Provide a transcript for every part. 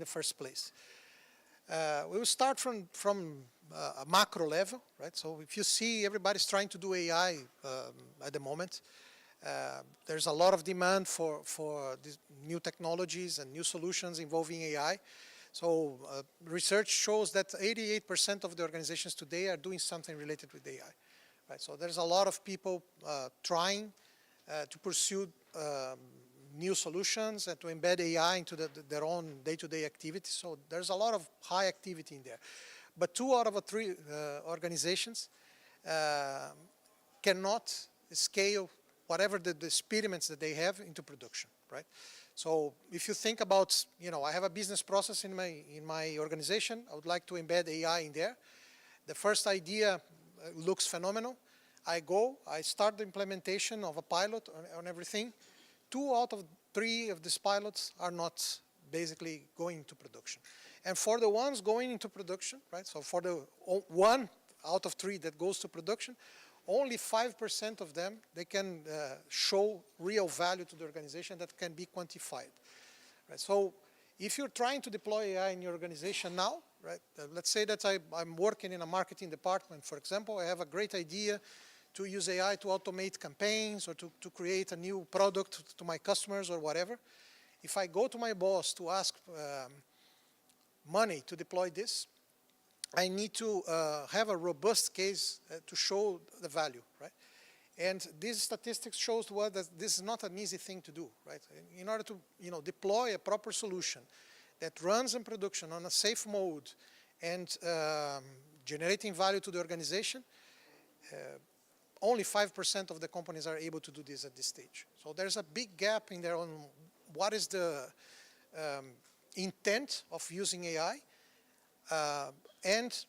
first place. We will start from a macro level, right? So if you see everybody's trying to do AI at the moment, there's a lot of demand for these new technologies and new solutions involving AI. So research shows that 88% of the organizations today are doing something related with AI. Right? So there's a lot of people trying to pursue new solutions and to embed AI into their own day-to-day activities. So there's a lot of high activity in there. But 2 out of 3 organizations cannot scale whatever the experiments that they have into production, right? So if you think about, I have a business process in my organization. I would like to embed AI in there. The first idea looks phenomenal. I start the implementation of a pilot on everything. 2 out of 3 of these pilots are not basically going into production. And for the ones going into production, right, so for the 1 out of 3 that goes to production, only 5% of them, they can show real value to the organization that can be quantified. Right? So if you're trying to deploy AI in your organization now, right, let's say that I'm working in a marketing department, for example, I have a great idea to use AI to automate campaigns or to create a new product to my customers or whatever. If I go to my boss to ask money to deploy this, I need to have a robust case to show the value, right? And these statistics shows that this is not an easy thing to do, right? In order to deploy a proper solution that runs in production on a safe mode and generating value to the organization, only 5% of the companies are able to do this at this stage. So there's a big gap in there on what is the intent of using AI and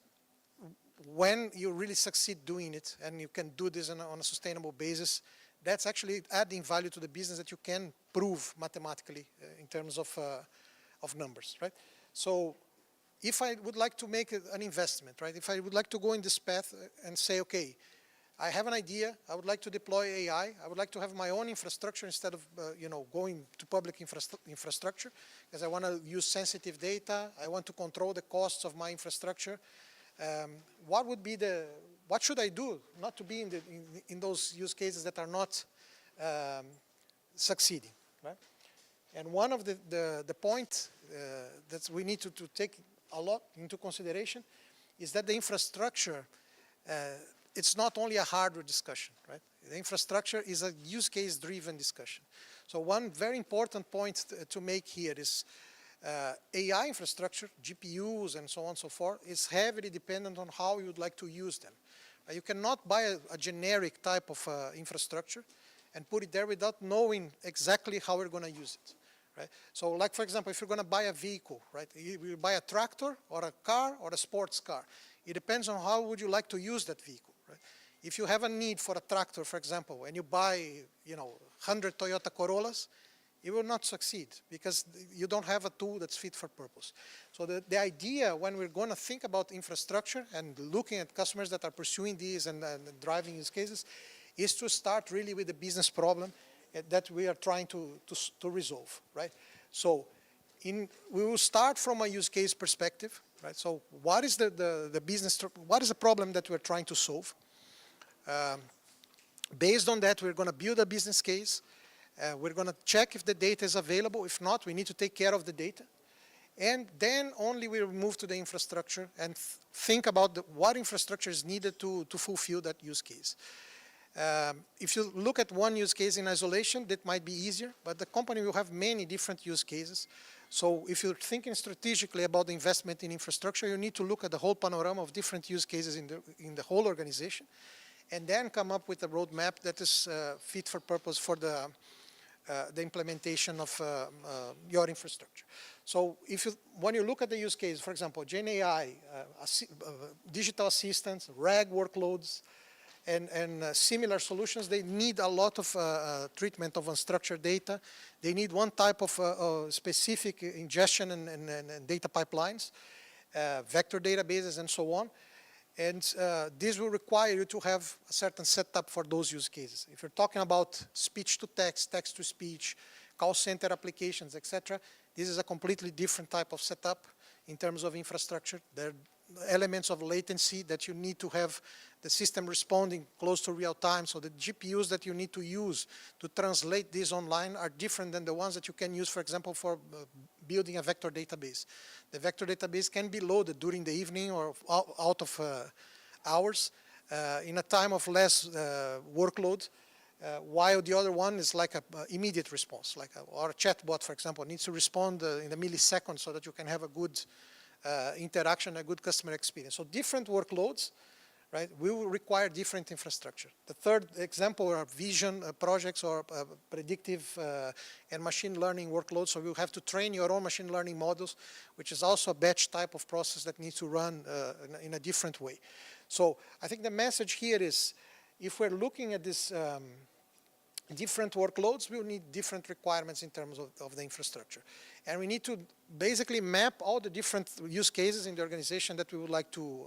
when you really succeed doing it and you can do this on a sustainable basis, that's actually adding value to the business that you can prove mathematically in terms of numbers, right? So if I would like to make an investment, right, if I would like to go in this path and say, okay, I have an idea, I would like to deploy AI, I would like to have my own infrastructure instead of going to public infrastructure, because I want to use sensitive data, I want to control the costs of my infrastructure. What should I do not to be in those use cases that are not succeeding, right? And one of the points that we need to take a lot into consideration is that the infrastructure, it's not only a hardware discussion, right? The infrastructure is a use case driven discussion. So one very important point to make here is AI infrastructure, GPUs and so on and so forth, is heavily dependent on how you would like to use them. You cannot buy a generic type of infrastructure and put it there without knowing exactly how we're going to use it. Right? So like, for example, if you're going to buy a vehicle, right? You buy a tractor or a car or a sports car. It depends on how would you like to use that vehicle. Right? If you have a need for a tractor, for example, and you buy 100 Toyota Corollas, you will not succeed because you don't have a tool that's fit for purpose. So the idea when we're going to think about infrastructure and looking at customers that are pursuing these and driving use cases is to start really with the business problem that we are trying to resolve, right? So we will start from a use case perspective, right? So what is the business, what is the problem that we're trying to solve? Based on that, we're going to build a business case. We're going to check if the data is available. If not, we need to take care of the data. And then only we'll move to the infrastructure and think about what infrastructure is needed to fulfill that use case. If you look at one use case in isolation, that might be easier, but the company will have many different use cases. So if you're thinking strategically about the investment in infrastructure, you need to look at the whole panorama of different use cases in the whole organization, and then come up with a roadmap that is fit for purpose for the implementation of your infrastructure. So when you look at the use case, for example, Gen AI, digital assistants, RAG workloads, and similar solutions, they need a lot of treatment of unstructured data. They need one type of specific ingestion and data pipelines, vector databases, and so on. And this will require you to have a certain setup for those use cases. If you're talking about speech to text, text to speech, call center applications, etc., This is a completely different type of setup in terms of infrastructure. There are elements of latency that you need to have the system responding close to real time. So the GPUs that you need to use to translate this online are different than the ones that you can use, for example, for building a vector database. The vector database can be loaded during the evening or out of hours in a time of less workload, while the other one is like an immediate response, like or a chatbot, for example, needs to respond in a millisecond so that you can have a good interaction, a good customer experience. So different workloads, right, will require different infrastructure. The third example are vision projects or predictive and machine learning workloads. So you have to train your own machine learning models, which is also a batch type of process that needs to run in a different way. So I think the message here is, if we're looking at this different workloads, we'll need different requirements in terms of the infrastructure. And we need to basically map all the different use cases in the organization that we would like to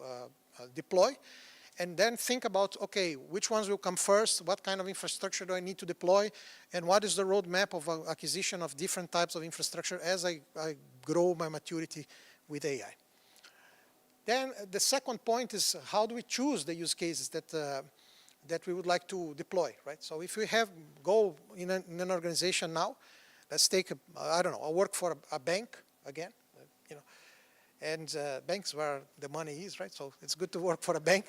deploy, and then think about, okay, which ones will come first, what kind of infrastructure do I need to deploy, and what is the roadmap of acquisition of different types of infrastructure as I grow my maturity with AI. Then the second point is, how do we choose the use cases that we would like to deploy, right? So if we go in an organization now, let's take, I don't know, I work for a bank again, you know, and banks where the money is, right? So it's good to work for a bank.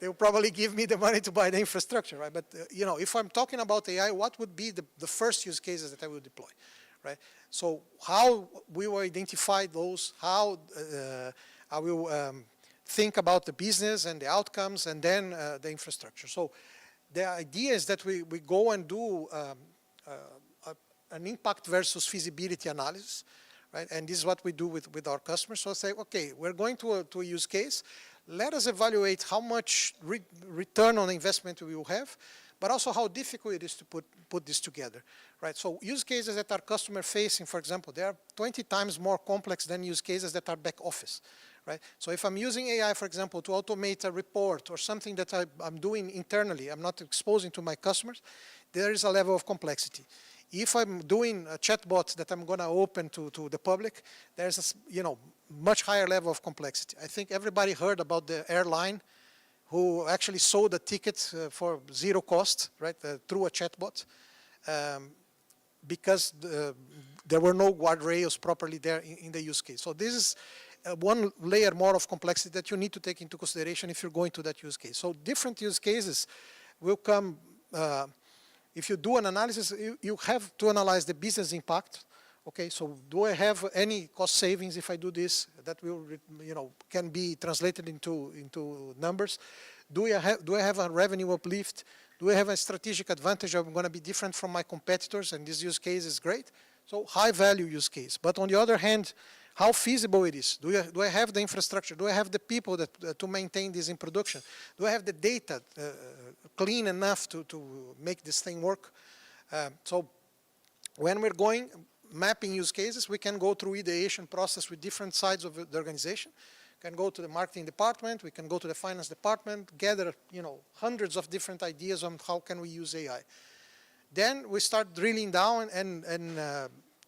They'll probably give me the money to buy the infrastructure, right? But you know, if I'm talking about AI, what would be the first use cases that I will deploy, right? So how we will identify those, how I will think about the business and the outcomes, and then the infrastructure. So the idea is that we go and do an impact versus feasibility analysis, right? And this is what we do with our customers. So I say, okay, we're going to a use case. Let us evaluate how much return on investment we will have, but also how difficult it is to put this together, right? So use cases that are customer facing, for example, they are 20 times more complex than use cases that are back office, right? So if I'm using AI, for example, to automate a report or something that I'm doing internally, I'm not exposing to my customers, there is a level of complexity. If I'm doing a chatbot that I'm going to open to the public, there's a much higher level of complexity. I think everybody heard about the airline who actually sold a ticket for zero cost, right, through a chatbot, because there were no guardrails properly there in the use case. So this is one layer more of complexity that you need to take into consideration if you're going to that use case. So different use cases will come. If you do an analysis, you have to analyze the business impact. Okay, so do I have any cost savings if I do this that will, can be translated into numbers? Do I have a revenue uplift? Do I have a strategic advantage? I'm going to be different from my competitors, and this use case is great. So high value use case. But on the other hand, how feasible it is? Do I have the infrastructure? Do I have the people to maintain this in production? Do I have the data clean enough to make this thing work? So when we're mapping use cases, we can go through ideation process with different sides of the organization. We can go to the marketing department, we can go to the finance department, gather hundreds of different ideas on how can we use AI. Then we start drilling down and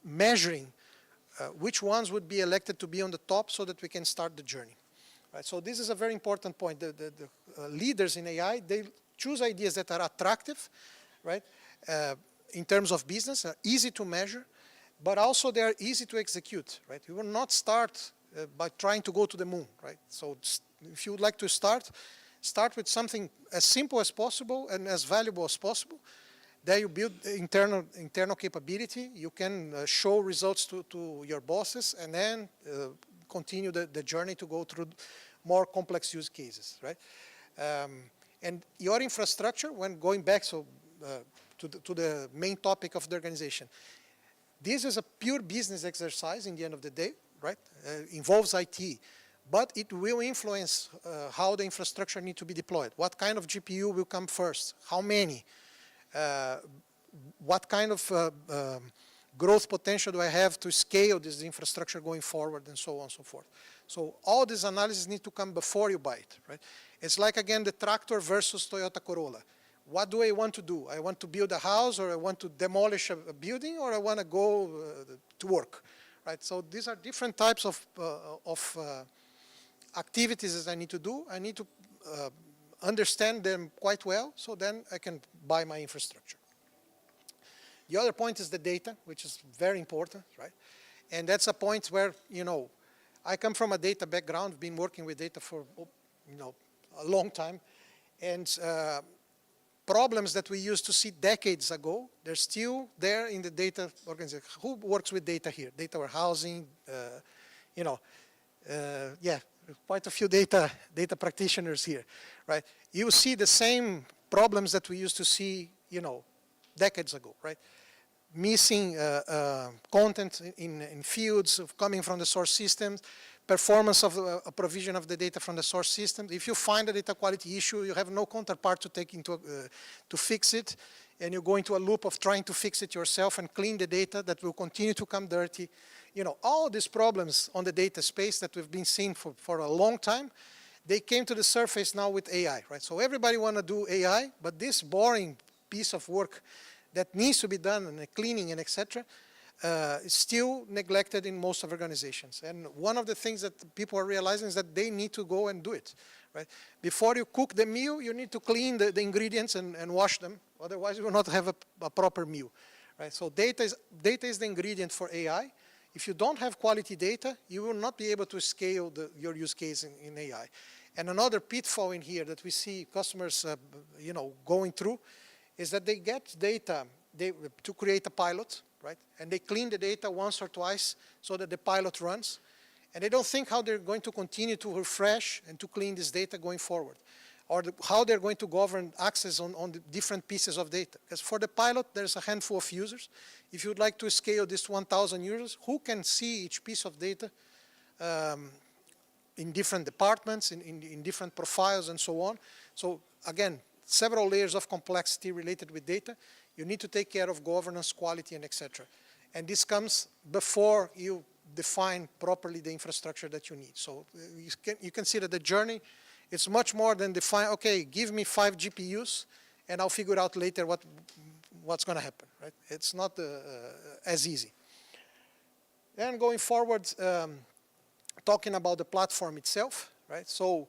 measuring which ones would be elected to be on the top so that we can start the journey. Right? So this is a very important point. The leaders in AI, they choose ideas that are attractive, right? In terms of business, are easy to measure, but also they are easy to execute, right? You will not start by trying to go to the moon, right? So if you would like to start with something as simple as possible and as valuable as possible. There you build internal capability. You can show results to your bosses, and then continue the journey to go through more complex use cases, right? And your infrastructure, when going back to the main topic of the organization, this is a pure business exercise in the end of the day, right? Involves IT, but it will influence how the infrastructure needs to be deployed. What kind of GPU will come first? How many? What kind of growth potential do I have to scale this infrastructure going forward, and so on and so forth. So all this analysis needs to come before you buy it, right? It's like, again, the tractor versus Toyota Corolla. what do I want to do? I want to build a house, or I want to demolish a building, or I want to go to work, right? So these are different types of activities that I need to do. I need to understand them quite well, so then I can buy my infrastructure. The other point is the data, which is very important, right? And that's a point where, you know, I come from a data background, been working with data for, you know, a long time. And problems that we used to see decades ago, they're still there in the data organization. Who works with data here? Data warehousing, you know, yeah, quite a few data practitioners here, right? You see the same problems that we used to see, you know, decades ago, right? Missing content in fields coming from the source systems, performance of a provision of the data from the source system. If you find a data quality issue, you have no counterpart to take into to fix it, and you go into a loop of trying to fix it yourself and clean the data that will continue to come dirty. You know, all these problems on the data space that we've been seeing for a long time, they came to the surface now with AI, right? So everybody want to do AI, but this boring piece of work that needs to be done, and the cleaning and etc., is still neglected in most of organizations. And one of the things that people are realizing is that they need to go and do it, right? Before you cook the meal, you need to clean the ingredients and wash them. Otherwise, you will not have a proper meal, right? So data is the ingredient for AI. If you don't have quality data, you will not be able to scale your use case in AI. And another pitfall in here that we see customers, you know, going through is that they get data to create a pilot, right? And they clean the data once or twice so that the pilot runs. And they don't think how they're going to continue to refresh and to clean this data going forward, or how they're going to govern access on the different pieces of data. Because for the pilot, there's a handful of users. If you'd like to scale this to 1,000 users, who can see each piece of data in different departments, in different profiles, and so on. So again, several layers of complexity related with data. You need to take care of governance, quality, and etc. And this comes before you define properly the infrastructure that you need. So you can see that the journey is much more than define, okay, give me 5 GPUs, and I'll figure out later what's going to happen, right? It's not as easy. Then going forward, talking about the platform itself, right? So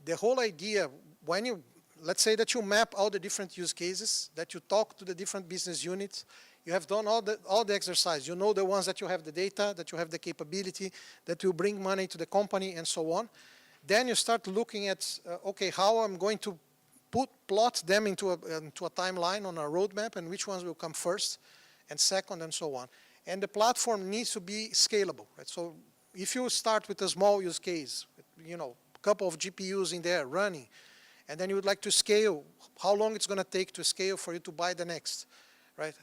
the whole idea, when you, let's say that you map all the different use cases, that you talk to the different business units, you have done all the exercise. You know the ones that you have the data, that you have the capability, that will bring money to the company, and so on. Then you start looking at, okay, how I'm going to plot them into a timeline on a roadmap, and which ones will come first and second, and so on. And the platform needs to be scalable, right? So if you start with a small use case, you know, a couple of GPUs in there running, and then you would like to scale, how long it's going to take to scale for you to buy the next, right?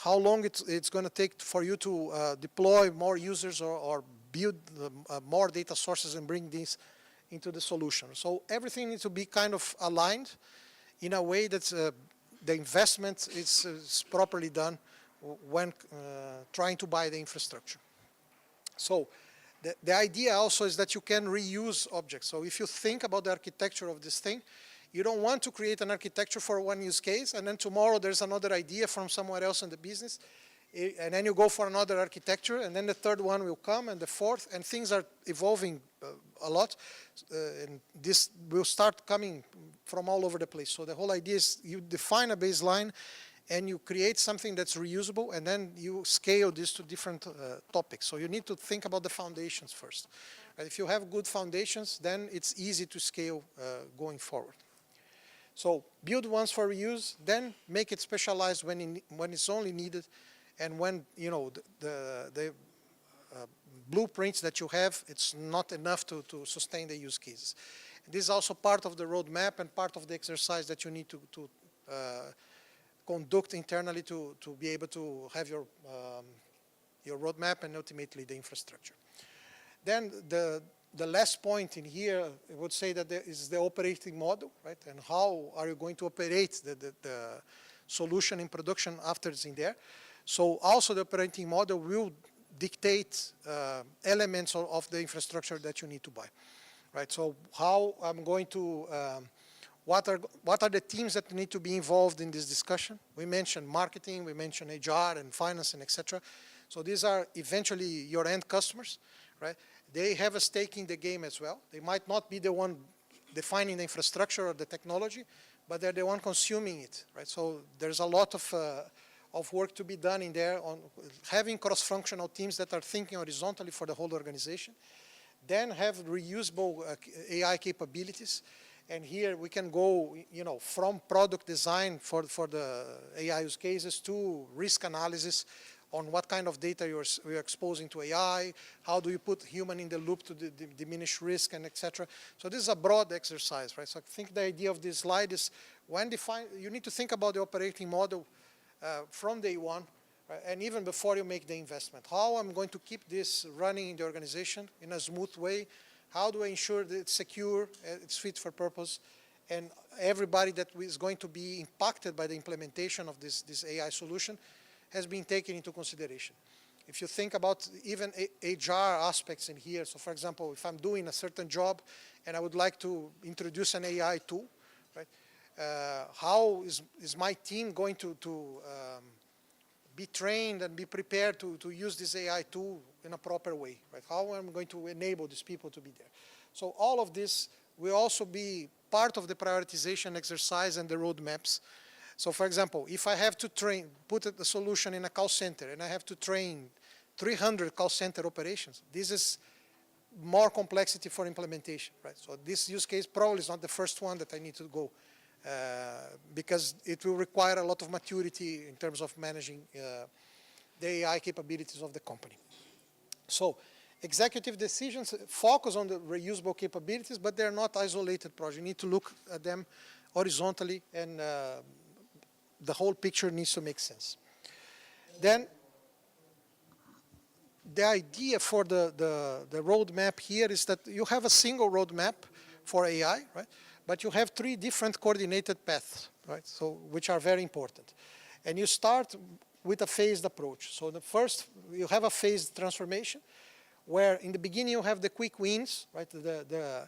How long it's going to take for you to deploy more users, or build more data sources and bring these into the solution. So everything needs to be kind of aligned in a way that the investment is properly done when trying to buy the infrastructure. So the idea also is that you can reuse objects. So if you think about the architecture of this thing, you don't want to create an architecture for one use case, and then tomorrow there's another idea from somewhere else in the business, and then you go for another architecture, and then the third one will come, and the fourth, and things are evolving a lot, and this will start coming from all over the place. So the whole idea is you define a baseline, and you create something that's reusable, and then you scale this to different topics. So you need to think about the foundations first. Right? If you have good foundations, then it's easy to scale going forward. So build once for reuse, then make it specialized when it's only needed, and when, you know, the blueprints that you have, it's not enough to sustain the use cases. And this is also part of the roadmap and part of the exercise that you need to conduct internally to be able to have your roadmap and ultimately the infrastructure. Then the last point in here, I would say that there is the operating model, right? And how are you going to operate the solution in production after it's in there? So also the operating model will dictate elements of the infrastructure that you need to buy, right? So how I'm going to what are the teams that need to be involved in this discussion? We mentioned marketing, we mentioned HR and finance and etc. So these are eventually your end customers, right? They have a stake in the game as well. They might not be the one defining the infrastructure or the technology, but they're the one consuming it, right? So there's a lot of work to be done in there on having cross-functional teams that are thinking horizontally for the whole organization. Then have reusable AI capabilities. And here we can go, from product design for the AI use cases to risk analysis on what kind of data you're exposing to AI, how do you put human in the loop to diminish risk, and etc. So this is a broad exercise, right? So I think the idea of this slide is you need to think about the operating model from day one, right? And even before you make the investment. How I'm going to keep this running in the organization in a smooth way? How do I ensure that it's secure, it's fit for purpose, and everybody that is going to be impacted by the implementation of this AI solution has been taken into consideration. If you think about even HR aspects in here, so for example, if I'm doing a certain job and I would like to introduce an AI tool, right? How is my team going to be trained and be prepared to use this AI tool in a proper way, right? How am I going to enable these people to be there? So all of this will also be part of the prioritization exercise and the roadmaps. So for example, if I have to put a solution in a call center and I have to train 300 call center operations, this is more complexity for implementation, right? So this use case probably is not the first one that I need to go because it will require a lot of maturity in terms of managing the AI capabilities of the company. So executive decisions focus on the reusable capabilities, but they're not isolated projects. You need to look at them horizontally, and the whole picture needs to make sense. Then the idea for the roadmap here is that you have a single roadmap for AI, right? But you have 3 different coordinated paths, right? So which are very important. And you start with a phased approach. So the first, you have a phased transformation, where in the beginning you have the quick wins, right? The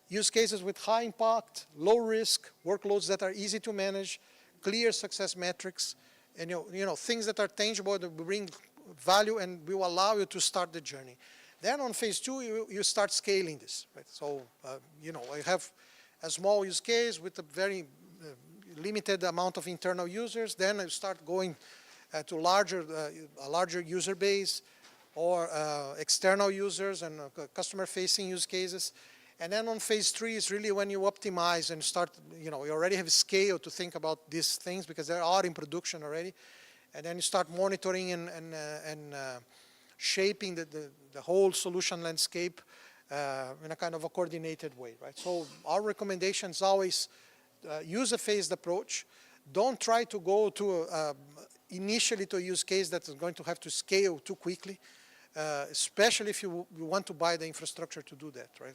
use cases with high impact, low risk, workloads that are easy to manage, clear success metrics, and things that are tangible, that bring value and will allow you to start the journey. Then on phase 2, you start scaling this, right? So, I have a small use case with a very limited amount of internal users. Then I start going to a larger user base, or external users and customer-facing use cases. And then on phase 3 is really when you optimize and start, you already have scale to think about these things because they are in production already. And then you start monitoring and shaping the whole solution landscape in a kind of a coordinated way, right? So our recommendation is always use a phased approach. Don't try to go to initially to a use case that is going to have to scale too quickly, especially if you want to buy the infrastructure to do that, right?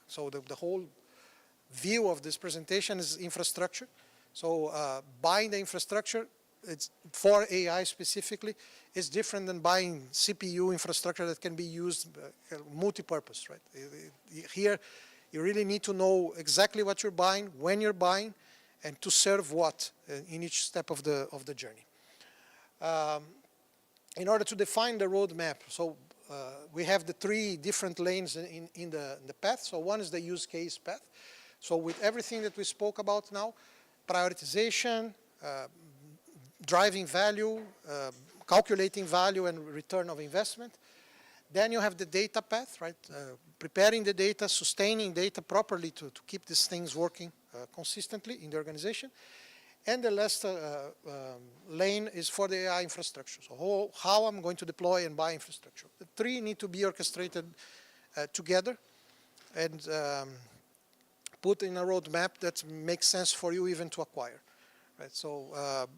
So the whole view of this presentation is infrastructure. So buying the infrastructure, it's for AI specifically, is different than buying CPU infrastructure that can be used multi-purpose, right? Here, you really need to know exactly what you're buying, when you're buying, and to serve what in each step of the journey. In order to define the roadmap, so we have the 3 different lanes in the path. So one is the use case path. So with everything that we spoke about now, prioritization, driving value, calculating value and return of investment. Then you have the data path, right? Preparing the data, sustaining data properly to keep these things working consistently in the organization. And the last lane is for the AI infrastructure. So how I'm going to deploy and buy infrastructure. The 3 need to be orchestrated together and put in a roadmap that makes sense for you even to acquire. Right? So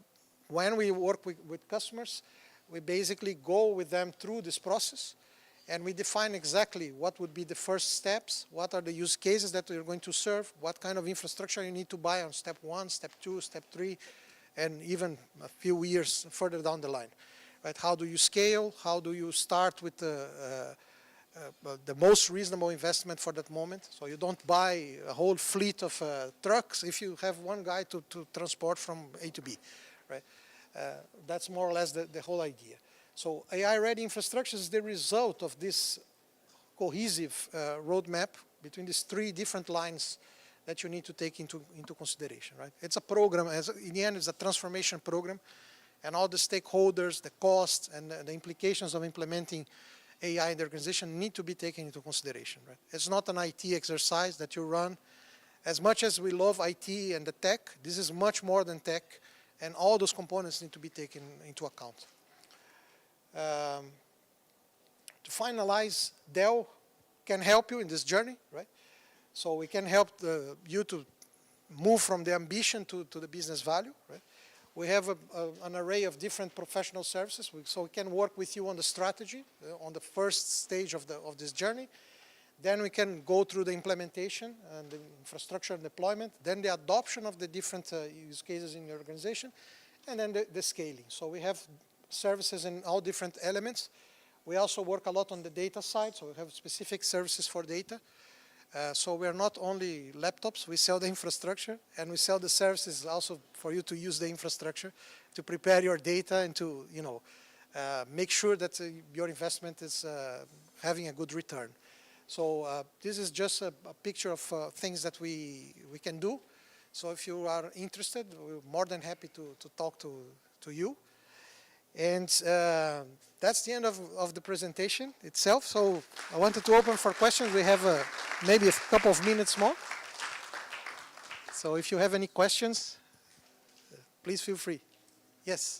when we work with customers, we basically go with them through this process, and we define exactly what would be the first steps, what are the use cases that we're going to serve, what kind of infrastructure you need to buy on step 1, step 2, step 3, and even a few years further down the line. Right? How do you scale? How do you start with the most reasonable investment for that moment. So you don't buy a whole fleet of trucks if you have one guy to transport from A to B, right? That's more or less the whole idea. So AI-ready infrastructure is the result of this cohesive roadmap between these three different lines that you need to take into consideration, right? It's a program, in the end it's a transformation program, and all the stakeholders, the costs, and the implications of implementing AI in the organization need to be taken into consideration, right? It's not an IT exercise that you run. As much as we love IT and the tech, this is much more than tech, and all those components need to be taken into account. To finalize, Dell can help you in this journey, right? So we can help you to move from the ambition to the business value, right? We have an array of different professional services, so we can work with you on the strategy, on the first stage of this journey. Then we can go through the implementation and the infrastructure and deployment, then the adoption of the different use cases in your organization, and then the scaling. So we have services in all different elements. We also work a lot on the data side, so we have specific services for data. So we are not only laptops, we sell the infrastructure, and we sell the services also for you to use the infrastructure to prepare your data and to, make sure that your investment is having a good return. So this is just a picture of things that we can do. So if you are interested, we're more than happy to talk to you. And that's the end of the presentation itself. So I wanted to open for questions. We have maybe a couple of minutes more. So if you have any questions, please feel free. Yes.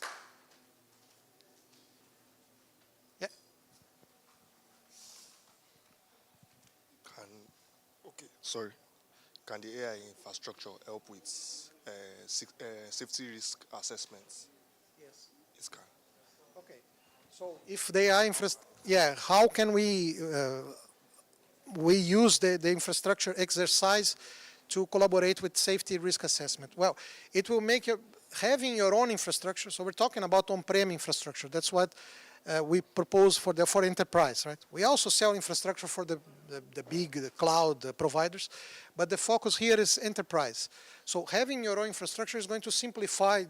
Yeah. Can the AI infrastructure help with safety risk assessments? Yes. It can. Okay. So if they are how can we use the infrastructure exercise to collaborate with safety risk assessment? Well, it will make having your own infrastructure. So we're talking about on-prem infrastructure. That's what we propose for enterprise, right? We also sell infrastructure for the big cloud providers, but the focus here is enterprise. So having your own infrastructure is going to simplify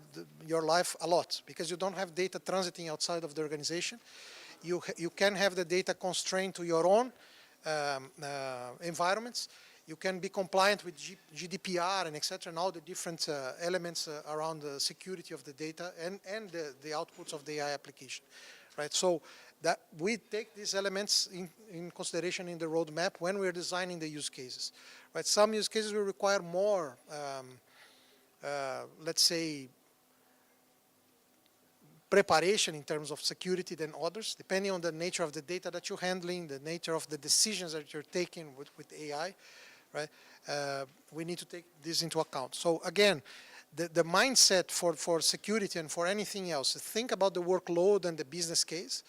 your life a lot because you don't have data transiting outside of the organization. You can have the data constrained to your own environments. You can be compliant with GDPR and etc. and all the different elements around the security of the data and the outputs of the AI application, right? So that we take these elements in consideration in the roadmap when we're designing the use cases, right? Some use cases will require more, let's say, preparation in terms of security than others, depending on the nature of the data that you're handling, the nature of the decisions that you're taking with AI, right? We need to take this into account. So again, the mindset for security and for anything else, think about the workload and the business case.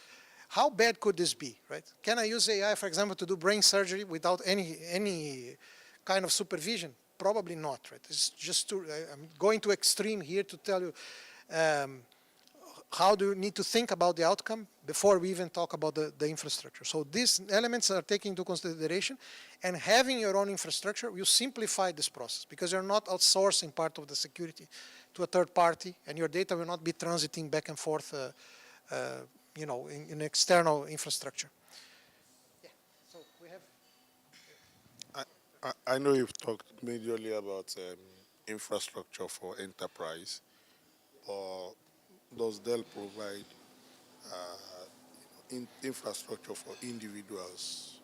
How bad could this be, right? Can I use AI, for example, to do brain surgery without any kind of supervision? Probably not, right? It's just I'm going to extreme here to tell you how do you need to think about the outcome before we even talk about the infrastructure. So these elements are taken into consideration, and having your own infrastructure will simplify this process because you're not outsourcing part of the security to a third party, and your data will not be transiting back and forth in external infrastructure. Yeah. So we have. I know you've talked majorly about infrastructure for enterprise, or does Dell provide infrastructure for individuals,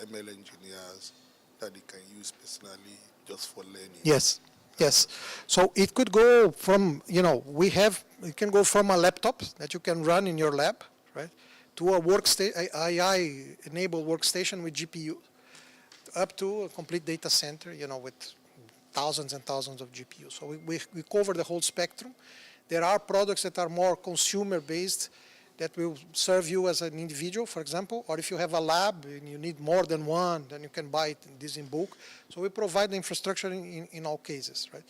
ML engineers, that they can use personally just for learning? Yes. Yes. So it could go from, it can go from a laptop that you can run in your lab, right, to a AI-enabled workstation with GPU, up to a complete data center, with thousands and thousands of GPUs. So we cover the whole spectrum. There are products that are more consumer-based that will serve you as an individual, for example, or if you have a lab and you need more than one, then you can buy this in bulk. So we provide the infrastructure in all cases, right?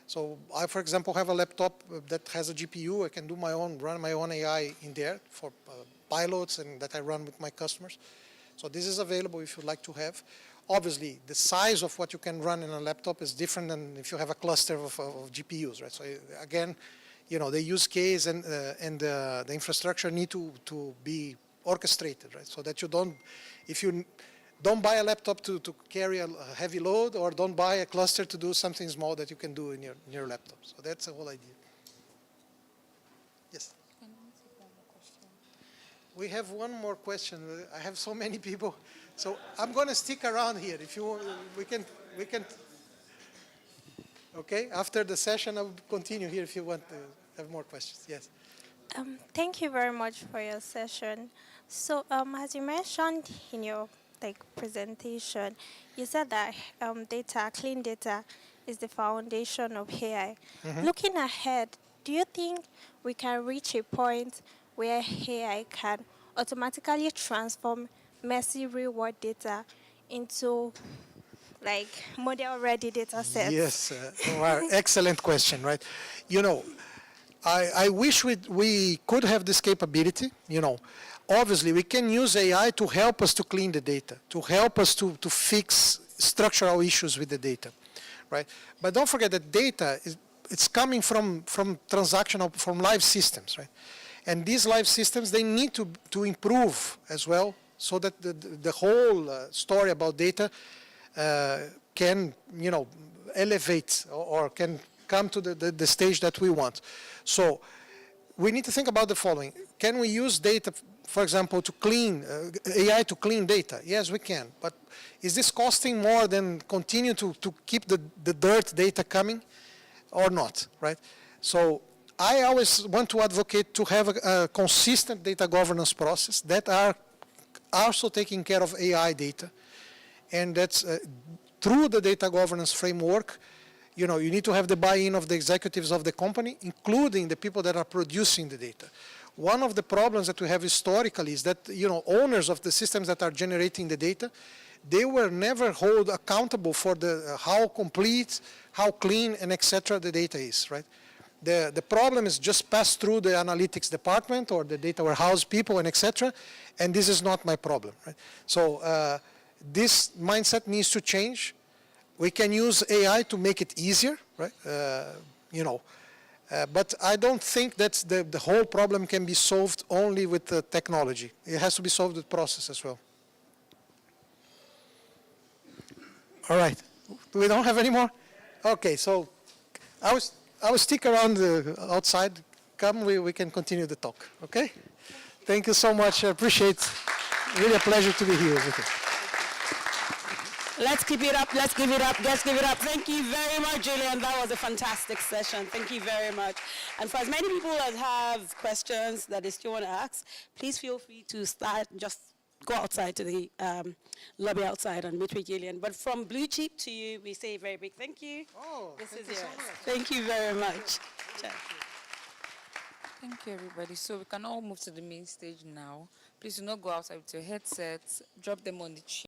So I, for example, have a laptop that has a GPU. I can run my own AI in there for pilots and that I run with my customers. So this is available if you'd like to have. Obviously, the size of what you can run in a laptop is different than if you have a cluster of GPUs, right? So again, the use case and the infrastructure need to be orchestrated, right? So that you don't, if you don't buy a laptop to carry a heavy load, or don't buy a cluster to do something small that you can do in your laptop. So that's the whole idea. Yes. We have one more question. I have so many people, so I'm going to stick around here. If you want, we can. Okay. After the session, I will continue here if you want to have more questions. Yes. Thank you very much for your session. So, as you mentioned in your presentation, you said that clean data, is the foundation of AI. Looking ahead, do you think we can reach a point where AI can automatically transform messy real-world data into model-ready data sets? Yes. Well, excellent question. Right. I wish we could have this capability. Obviously we can use AI to help us to clean the data, to help us to fix structural issues with the data, right? But don't forget that data it's coming from transactional, from live systems, right? And these live systems, they need to improve as well, so that the whole story about data can, elevate or can come to the stage that we want. So we need to think about the following. Can we use data, for example, to clean, AI to clean data? Yes, we can. But is this costing more than continue to keep the dirt data coming or not, right? So I always want to advocate to have a consistent data governance process that are also taking care of AI data. And that's through the data governance framework. You need to have the buy-in of the executives of the company, including the people that are producing the data. One of the problems that we have historically is that, owners of the systems that are generating the data, they were never held accountable for how complete, how clean, and etc. the data is, right? The problem is just passed through the analytics department or the data warehouse people and etc. And this is not my problem, right? So this mindset needs to change. We can use AI to make it easier, right? But I don't think that the whole problem can be solved only with the technology. It has to be solved with process as well. All right. We don't have any more? Okay, so I will stick around outside. Come, we can continue the talk, okay? Thank you so much. I appreciate it. Really a pleasure to be here with you. Let's keep it up. Let's give it up. Let's give it up. Thank you very much, Julian. That was a fantastic session. Thank you very much. And for as many people as have questions that they still want to ask, please feel free to just go outside to the lobby outside and meet with Julian. But from Blue Chip to you, we say a very big thank you. Oh, this thank is you yours. so much. Thank you very much. Thank you, everybody. So we can all move to the main stage now. Please do not go outside with your headsets. Drop them on the chair.